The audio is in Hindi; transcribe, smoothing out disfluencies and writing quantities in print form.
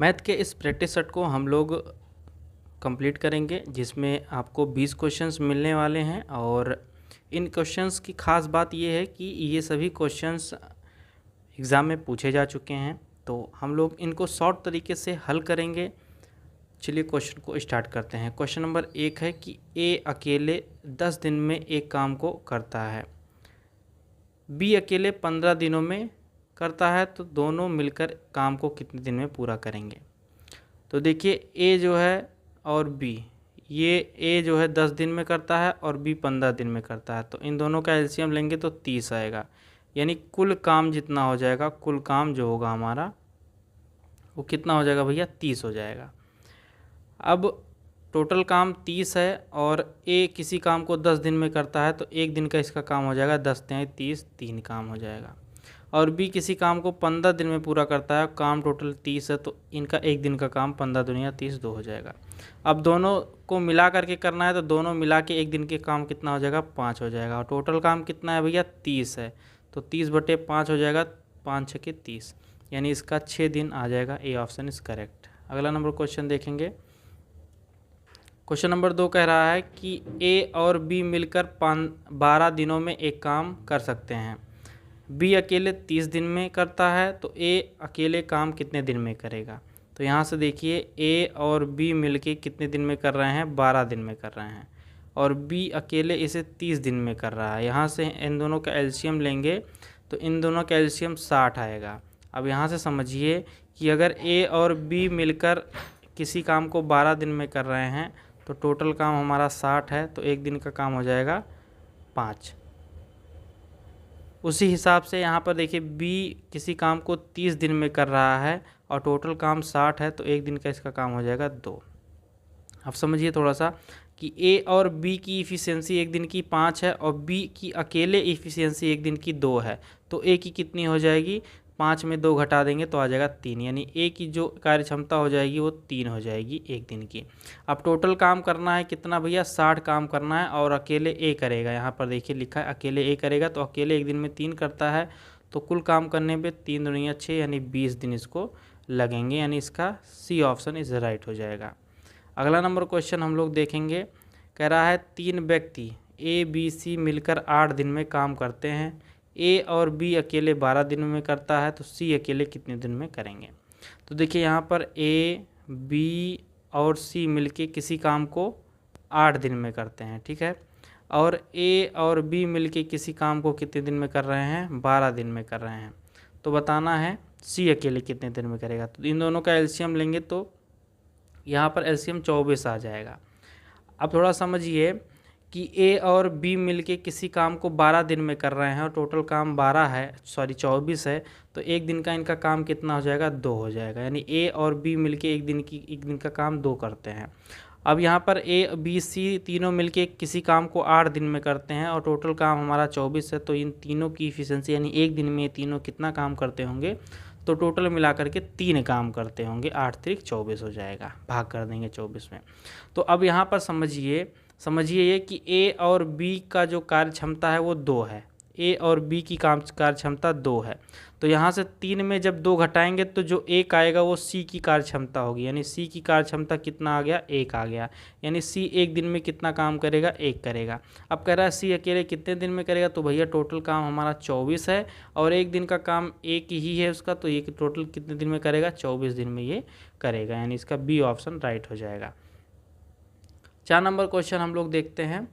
मैथ के इस प्रैक्टिस सेट को हम लोग कंप्लीट करेंगे, जिसमें आपको 20 क्वेश्चंस मिलने वाले हैं। और इन क्वेश्चंस की ख़ास बात ये है कि ये सभी क्वेश्चंस एग्ज़ाम में पूछे जा चुके हैं, तो हम लोग इनको शॉर्ट तरीके से हल करेंगे। चलिए क्वेश्चन को स्टार्ट करते हैं। क्वेश्चन नंबर 1 है कि ए अकेले 10 दिन में एक काम को करता है, बी अकेले 15 दिनों में करता है, तो दोनों मिलकर काम को कितने दिन में पूरा करेंगे। तो देखिए ए जो है और बी, ये ए जो है 10 दिन में करता है और बी 15 दिन में करता है, तो इन दोनों का एलसीएम लेंगे तो 30 आएगा। यानी कुल काम जितना हो जाएगा, कुल काम जो होगा हमारा वो कितना हो जाएगा भैया, 30 हो जाएगा। अब टोटल काम 30 है और ए किसी काम को 10 दिन में करता है, तो एक दिन का इसका काम हो जाएगा 10 तिहाई 30, 3 काम हो जाएगा। और बी किसी काम को 15 दिन में पूरा करता है, काम टोटल 30 है, तो इनका एक दिन का काम 15 दुनिया 30, 2 हो जाएगा। अब दोनों को मिला करके करना है, तो दोनों मिला के एक दिन के काम कितना हो जाएगा, 5 हो जाएगा। और टोटल काम कितना है भैया, 30 है, तो 30/5 हो जाएगा, 5 6 30, यानी इसका 6 दिन आ जाएगा। A option is correct. अगला नंबर क्वेश्चन देखेंगे। क्वेश्चन नंबर 2 कह रहा है कि ए और बी मिलकर 12 दिनों में एक काम कर सकते हैं, बी अकेले 30 दिन में करता है, तो ए अकेले काम कितने दिन में करेगा। तो यहाँ से देखिए ए और बी मिलके कितने दिन में कर रहे हैं, 12 दिन में कर रहे हैं, और बी अकेले इसे 30 दिन में कर रहा है। यहाँ से इन दोनों का एलसीएम लेंगे तो इन दोनों का एलसीएम 60 आएगा। अब यहाँ से समझिए कि अगर ए और बी मिलकर किसी काम को 12 दिन में कर रहे हैं, तो टोटल काम हमारा 60 है, तो एक दिन का काम हो जाएगा 5। उसी हिसाब से यहाँ पर देखिए बी किसी काम को 30 दिन में कर रहा है और टोटल काम 60 है, तो एक दिन का इसका काम हो जाएगा 2। अब समझिए थोड़ा सा कि ए और बी की इफ़िशियंसी एक दिन की 5 है और बी की अकेले इफ़िशियंसी एक दिन की 2 है, तो ए की कितनी हो जाएगी, 5 में 2 घटा देंगे तो आ जाएगा 3, यानी ए की जो कार्य क्षमता हो जाएगी वो 3 हो जाएगी एक दिन की। अब टोटल काम करना है कितना भैया, 60 काम करना है और अकेले ए करेगा। यहाँ पर देखिए लिखा है अकेले ए करेगा, तो अकेले एक दिन में 3 करता है, तो कुल काम करने पे 3 दूनी 6, यानी 20 दिन इसको लगेंगे, यानी इसका सी ऑप्शन इज राइट हो जाएगा। अगला नंबर क्वेश्चन हम लोग देखेंगे। कह रहा है 3 व्यक्ति ए बी सी मिलकर 8 दिन में काम करते हैं, ए और बी अकेले 12 दिन में करता है, तो सी अकेले कितने दिन में करेंगे। तो देखिए यहाँ पर ए बी और सी मिलके किसी काम को 8 दिन में करते हैं, ठीक है, और ए और बी मिलके किसी काम को कितने दिन में कर रहे हैं, 12 दिन में कर रहे हैं। तो बताना है सी अकेले कितने दिन में करेगा। तो इन दोनों का एलसीएम लेंगे तो यहाँ पर एलसीएम 24 आ जाएगा। अब थोड़ा समझिए कि ए और बी मिलके किसी काम को 12 दिन में कर रहे हैं और टोटल काम 24 है, तो एक दिन का इनका काम कितना हो जाएगा, 2 हो जाएगा। यानी ए और बी मिलके एक दिन का काम 2 करते हैं। अब यहाँ पर ए बी सी तीनों मिलके किसी काम को 8 दिन में करते हैं और टोटल काम हमारा 24 है, तो इन तीनों की इफिशियंसी यानी एक दिन में ये तीनों कितना काम करते होंगे, तो टोटल मिलाकर के 3 काम करते होंगे, 8 3 24 हो जाएगा, भाग कर देंगे 24 में। तो अब यहाँ पर समझिए ये कि ए और बी का जो कार्य क्षमता है वो 2 है, ए और बी की कार्य क्षमता 2 है, तो यहाँ से 3 में जब 2 घटाएंगे तो जो 1 आएगा वो सी की कार्य क्षमता होगी, यानी सी की कार्य क्षमता कितना आ गया, 1 आ गया, यानी सी एक दिन में कितना काम करेगा, 1 करेगा। अब कह रहा है सी अकेले कितने दिन में करेगा, तो भैया टोटल काम हमारा 24 है और एक दिन का काम 1 ही है उसका, तो ये टोटल कितने दिन में करेगा, 24 दिन में ये करेगा, यानी इसका बी ऑप्शन राइट हो जाएगा। 4 नंबर क्वेश्चन हम लोग देखते हैं।